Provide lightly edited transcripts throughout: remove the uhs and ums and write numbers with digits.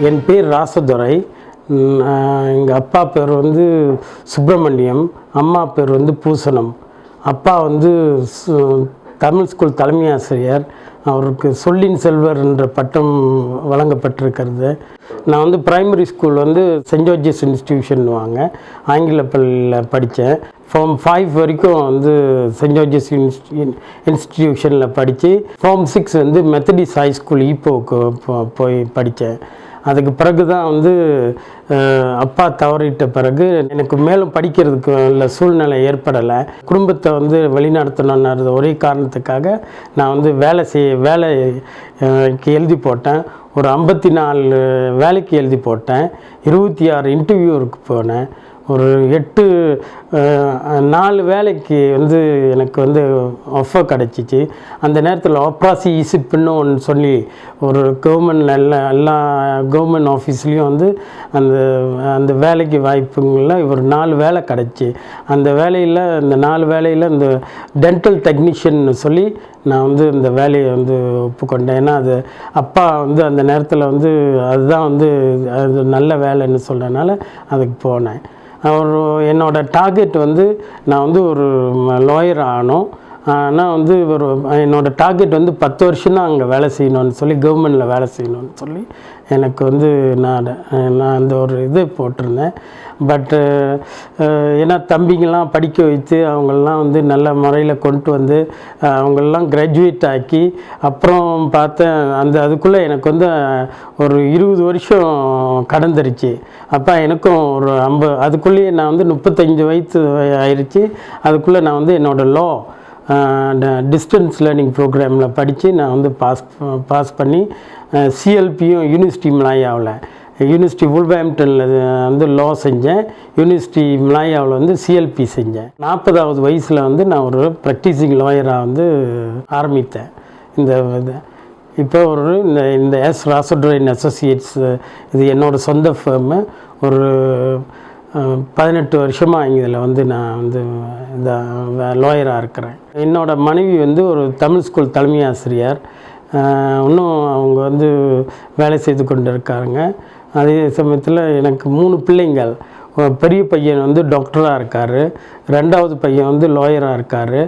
என் பேர் ராசதுரை. எங்கள் அப்பா பேர் வந்து சுப்பிரமணியம், அம்மா பேர் வந்து பூசணம். அப்பா வந்து தமிழ் ஸ்கூல் தலைமை ஆசிரியர். அவருக்கு சொல்லின் செல்வர் என்ற பட்டம் வழங்கப்பட்டிருக்கிறது. நான் வந்து பிரைமரி ஸ்கூல் வந்து சென்ட் ஜோர்ஜஸ் இன்ஸ்டிடியூஷன்வாங்க, ஆங்கில பள்ளியில் படித்தேன். ஃபார்ம் 5 வரைக்கும் வந்து சென்ட் ஜோர்ஜஸ் இன்ஸ்டிடியூஷனில் படித்து ஃபார்ம் 6 வந்து மெத்தடிஸ் ஹை ஸ்கூல் ஈப்போவுக்கு போய் படித்தேன். அதுக்கு பிறகு தான் வந்து அப்பா தவறிட்ட பிறகு எனக்கு மேலும் படிக்கிறதுக்கு உள்ள சூழ்நிலை ஏற்படலை. குடும்பத்தை வந்து வழிநடத்தணுன்ற ஒரே காரணத்துக்காக நான் வந்து வேலைக்கு எழுதி போட்டேன். ஒரு 54 வேலைக்கு எழுதி போட்டேன். 26 இன்டர்வியூருக்கு போனேன். ஒரு 4 வேலைக்கு வந்து எனக்கு வந்து ஆஃபர் கிடச்சிச்சு. அந்த நேரத்தில் ஆப்ராசி ஈசிப்னு ஒன்று சொல்லி ஒரு கவர்மெண்ட் எல்லா கவர்மெண்ட் ஆஃபீஸ்லேயும் வந்து அந்த வேலைக்கு வாய்ப்புங்களில் ஒரு 4 வேலை கிடச்சி. அந்த வேலையில் இந்த 4 வேலையில் இந்த டென்டல் டெக்னீஷியன் சொல்லி நான் வந்து இந்த வேலையை வந்து ஒப்புக்கொண்டேன். ஏன்னா அது அப்பா வந்து அந்த நேரத்தில் வந்து அதுதான் வந்து அது நல்ல வேலைன்னு சொல்கிறனால அதுக்கு போனேன். என்னோடய டார்கெட் வந்து நான் வந்து ஒரு லாயர் ஆகணும். ஆனால் வந்து என்னோடய டார்கெட் வந்து 10 வருஷம் தான் அங்கே வேலை செய்யணும்னு சொல்லி, கவர்மெண்டில் வேலை செய்யணும்னு சொல்லி எனக்கு வந்து நான் அந்த ஒரு இது போட்டிருந்தேன். பட்டு ஏன்னா தம்பிங்கெல்லாம் படிக்க வைத்து அவங்களெலாம் வந்து நல்ல முறையில் கொண்டு வந்து அவங்களெலாம் கிராஜுவேட் ஆக்கி அப்புறம் பார்த்தேன். அதுக்குள்ளே எனக்கு வந்து ஒரு 20 வருஷம் கடந்துருச்சு. அப்போ எனக்கும் ஒரு அதுக்குள்ளேயே நான் வந்து 35 வயசு ஆயிடுச்சு. அதுக்குள்ளே நான் வந்து என்னோடய டிஸ்டன்ஸ் லேர்னிங் ப்ரோக்ராமில் படித்து நான் வந்து பாஸ் பண்ணி சிஎல்பியும் யூனிவர்சிட்டி மலாயாவில், யூனிவர்சிட்டி வூல்வர்ஹாம்ப்டனில் வந்து செஞ்சேன். யூனிவர்சிட்டி மலாயாவில் வந்து சிஎல்பி செஞ்சேன். 40வது வயசில் வந்து நான் ஒரு ப்ராக்டிசிங் லாயராக வந்து ஆரம்பித்தேன். இப்போ இந்த எஸ் ராசதுரை அசோசியேட்ஸ் இது என்னோடய சொந்த ஃபேர்மு. ஒரு 18 வருஷமாக இதில் வந்து நான் வந்து இந்த லாயராக இருக்கிறேன். என்னோடய மனைவி வந்து ஒரு தமிழ் ஸ்கூல் தலைமை ஆசிரியர். இன்னும் அவங்க வந்து வேலை செய்து கொண்டு இருக்காங்க. அதே சமயத்தில் எனக்கு 3 பிள்ளைங்கள். பெரிய பையன் வந்து டாக்டராக இருக்கார், 2வது பையன் வந்து லாயராக இருக்கார்,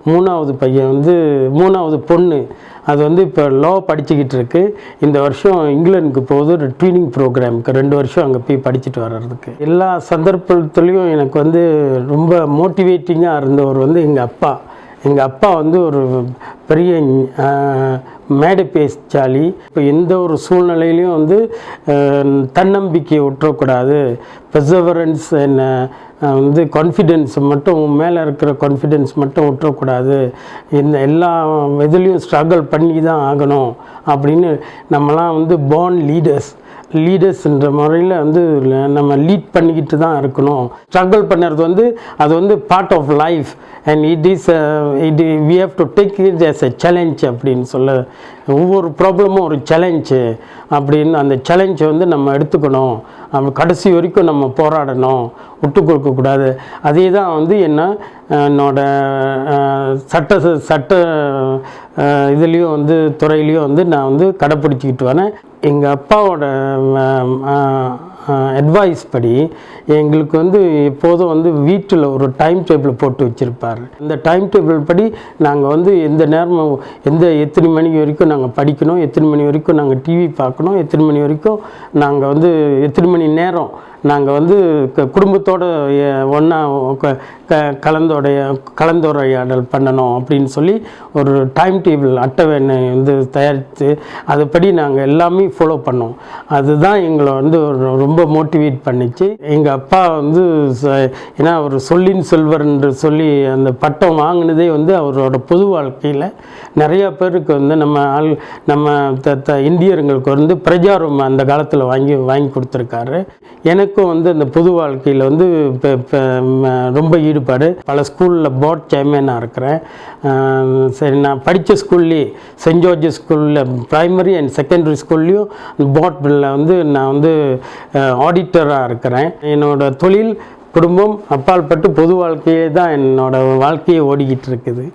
3வது பொண்ணு அது வந்து இப்போ படிச்சுக்கிட்டு இருக்கு. இந்த வருஷம் இங்கிலாந்துக்கு போகுது ஒரு ட்ரெயினிங் ப்ரோக்ராமுக்கு, 2 வருஷம் அங்கே போய் படிச்சுட்டு வர்றதுக்கு. எல்லா சந்தர்ப்பத்துலேயும் எனக்கு வந்து ரொம்ப மோட்டிவேட்டிங்காக இருந்தவர் வந்து எங்கள் அப்பா வந்து ஒரு பெரிய மேடை பேச்சாளி. இப்போ எந்த ஒரு சூழ்நிலையிலையும் வந்து தன்னம்பிக்கையை விட்டுறக்கூடாது, பெர்சவரன்ஸ் வந்து கான்ஃபிடென்ஸ் மட்டும், மேலே இருக்கிற கான்ஃபிடென்ஸ் மட்டும் விட்டுறக்கூடாது, இந்த எல்லா இதுலேயும் ஸ்ட்ரகிள் பண்ணி தான் ஆகணும் அப்படின்னு. நம்மலாம் வந்து பார்ன் லீடர்ஸ்ன்ற முறையில் வந்து நம்ம லீட் பண்ணிக்கிட்டு தான் இருக்கணும். ஸ்ட்ரகிள் பண்ணுறது வந்து அது வந்து part of life and we have to take it as a challenge அப்படின்னு சொல்ல. ஒவ்வொரு ப்ராப்ளமும் ஒரு சேலஞ்சு அப்படின்னு, அந்த சேலஞ்சை வந்து நம்ம எடுத்துக்கணும். கடைசி வரைக்கும் நம்ம போராடணும், விட்டு கொடுக்கக்கூடாது. அதே தான் வந்து என்னோட சட்ட இதுலேயும் வந்து துறையிலையும் வந்து நான் வந்து கடைப்பிடிச்சிக்கிட்டு வரேன். எங்கள் அப்பாவோட அட்வைஸ் படி எங்களுக்கு வந்து எப்போதும் வந்து வீட்டில் ஒரு டைம் டேபிள் போட்டு வச்சுருப்பார். அந்த டைம் டேபிள் படி நாங்கள் வந்து எந்த நேரமும் எத்தனை மணி வரைக்கும் நாங்கள் படிக்கணும், எத்தனை மணி வரைக்கும் நாங்கள் டிவி பார்க்கணும், எத்தனை மணி வரைக்கும் நாங்கள் வந்து எத்தனை மணி நேரம் நாங்கள் வந்து குடும்பத்தோடு ஒன்றா கலந்துரையாடல் பண்ணணும் அப்படின்னு சொல்லி ஒரு டைம் டேபிள் அட்டவணை வந்து தயாரித்து அதுபடி நாங்கள் எல்லாமே ஃபாலோ பண்ணோம். அதுதான் எங்களை வந்து ரொம்ப மோட்டிவேட் பண்ணிச்சு. எங்கள் அப்பா வந்து ஏன்னா அவர் சொல்லின் செல்வர் என்று சொல்லி அந்த பட்டம் வாங்கினதே வந்து அவரோட பொது வாழ்க்கையில் நிறையா பேருக்கு வந்து நம்ம இந்தியர்களுக்கு வந்து பிரஜாரம் அந்த காலத்தில் வாங்கி கொடுத்துருக்காரு. எனக்கும் வந்து அந்த பொது வாழ்க்கையில் வந்து ரொம்ப ஈடுபாடு. பல ஸ்கூலில் போர்ட் சேர்மேனாக இருக்கிறேன். சரி, நான் படித்த ஸ்கூல்லேயே சென்ட் ஜோர்ஜஸ் ஸ்கூலில் பிரைமரி அண்ட் செகண்டரி ஸ்கூல்லையும் போர்டில் வந்து நான் வந்து ஆடிட்டராக இருக்கிறேன். என்னோடய தொழில், குடும்பம் அப்பாற்பட்டு பொது வாழ்க்கையே தான் என்னோடய வாழ்க்கையை ஓடிக்கிட்டு இருக்குது.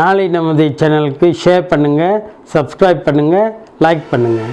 நாளை நமது சேனலுக்கு ஷேர் பண்ணுங்கள், சப்ஸ்கிரைப் பண்ணுங்கள், லைக் பண்ணுங்கள்.